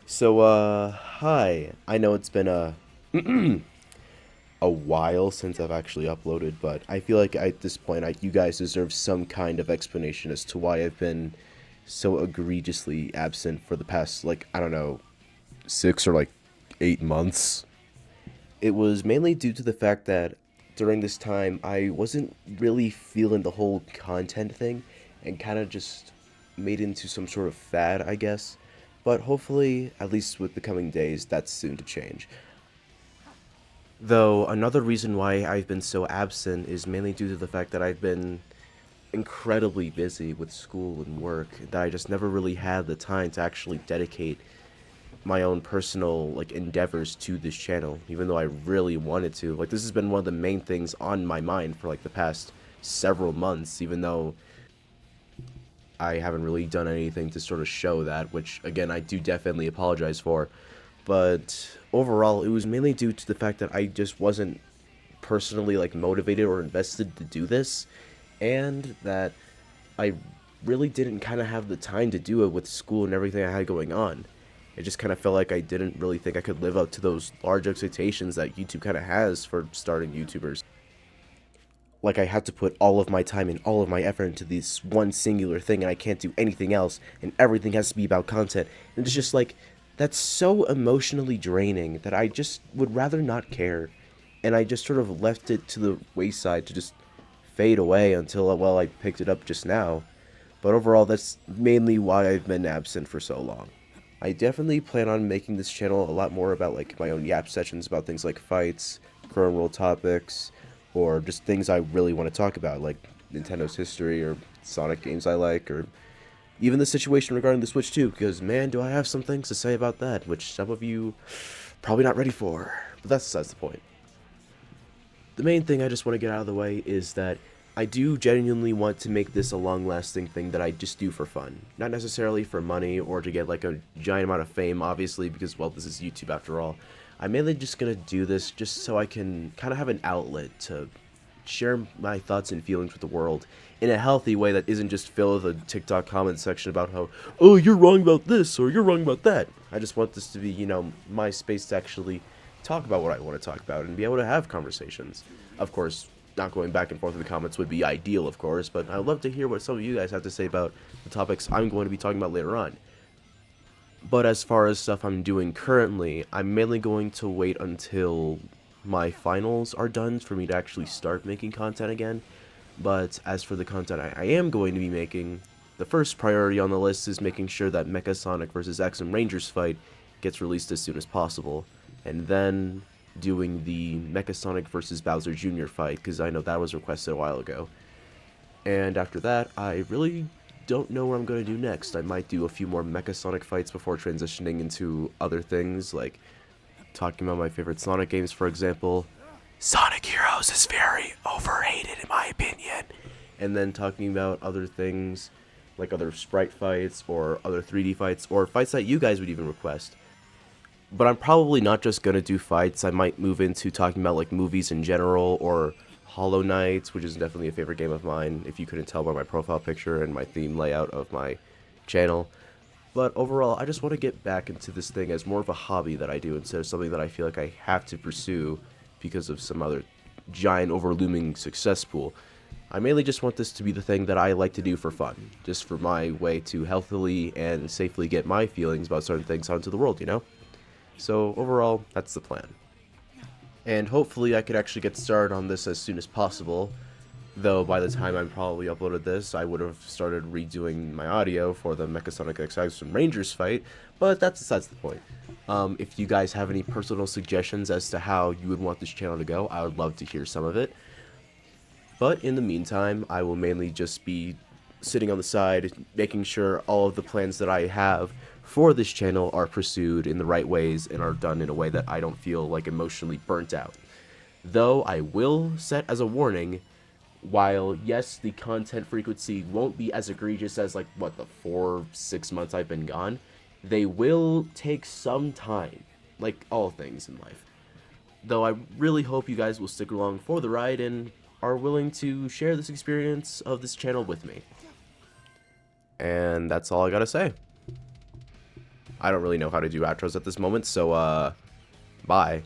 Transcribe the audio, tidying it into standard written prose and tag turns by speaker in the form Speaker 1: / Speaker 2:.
Speaker 1: Hi. I know it's been a while since I've actually uploaded, but I feel like at this point, you guys deserve some kind of explanation as to why I've been so egregiously absent for the past, I don't know, 6 or 8 months. It was mainly due to the fact that during this time, I wasn't really feeling the whole content thing and kind of just made into some sort of fad, I guess. But hopefully, at least with the coming days, that's soon to change. Though another reason why I've been so absent is mainly due to the fact that I've been incredibly busy with school and work that I just never really had the time to actually dedicate my own personal endeavors to this channel, even though I really wanted to. This has been one of the main things on my mind for the past several months, even though I haven't really done anything to sort of show that, which again I do definitely apologize for. But overall, it was mainly due to the fact that I just wasn't personally motivated or invested to do this, and that I really didn't kind of have the time to do it with school and everything I had going on. It just kind of felt like I didn't really think I could live up to those large expectations that YouTube kind of has for starting YouTubers. Like I have to put all of my time and all of my effort into this one singular thing, and I can't do anything else, and everything has to be about content. And it's just that's so emotionally draining that I just would rather not care. And I just sort of left it to the wayside to just fade away until, well, I picked it up just now. But overall, that's mainly why I've been absent for so long. I definitely plan on making this channel a lot more about my own yap sessions about things like fights, current world topics, or just things I really want to talk about, like Nintendo's history or Sonic games I like, or even the situation regarding the Switch 2, because man, do I have some things to say about that, which some of you probably not ready for. But that's besides the point. The main thing I just want to get out of the way is that I do genuinely want to make this a long-lasting thing that I just do for fun. Not necessarily for money or to get a giant amount of fame, obviously, because, well, this is YouTube after all. I'm mainly just going to do this just so I can kind of have an outlet to share my thoughts and feelings with the world in a healthy way that isn't just filled with a TikTok comment section about how, oh, you're wrong about this or you're wrong about that. I just want this to be, my space to actually talk about what I want to talk about and be able to have conversations. Of course, not going back and forth in the comments would be ideal, of course, but I'd love to hear what some of you guys have to say about the topics I'm going to be talking about later on. But as far as stuff I'm doing currently, I'm mainly going to wait until my finals are done for me to actually start making content again. But as for the content I am going to be making, the first priority on the list is making sure that Mecha Sonic vs. X and Rangers fight gets released as soon as possible. And then doing the Mecha Sonic vs. Bowser Jr. fight, because I know that was requested a while ago. And after that, I really don't know what I'm going to do next. I might do a few more Mecha Sonic fights before transitioning into other things, like talking about my favorite Sonic games, for example. Sonic Heroes is very overrated in my opinion. And then talking about other things, like other sprite fights, or other 3D fights, or fights that you guys would even request. But I'm probably not just gonna do fights. I might move into talking about movies in general, or Hollow Knight, which is definitely a favorite game of mine, if you couldn't tell by my profile picture and my theme layout of my channel. But overall, I just want to get back into this thing as more of a hobby that I do instead of something that I feel like I have to pursue because of some other giant overlooming success pool. I mainly just want this to be the thing that I like to do for fun, just for my way to healthily and safely get my feelings about certain things onto the world, you know? So overall, that's the plan. And hopefully I could actually get started on this as soon as possible, though by the time I probably uploaded this, I would have started redoing my audio for the Mechasonic XX and Rangers fight, but that's besides the point. If you guys have any personal suggestions as to how you would want this channel to go, I would love to hear some of it. But in the meantime, I will mainly just be sitting on the side, making sure all of the plans that I have for this channel are pursued in the right ways and are done in a way that I don't feel emotionally burnt out. Though I will set as a warning, while yes, the content frequency won't be as egregious as what, the 4-6 months I've been gone, they will take some time, like all things in life. Though I really hope you guys will stick along for the ride and are willing to share this experience of this channel with me. And that's all I gotta say. I don't really know how to do outros at this moment, so bye.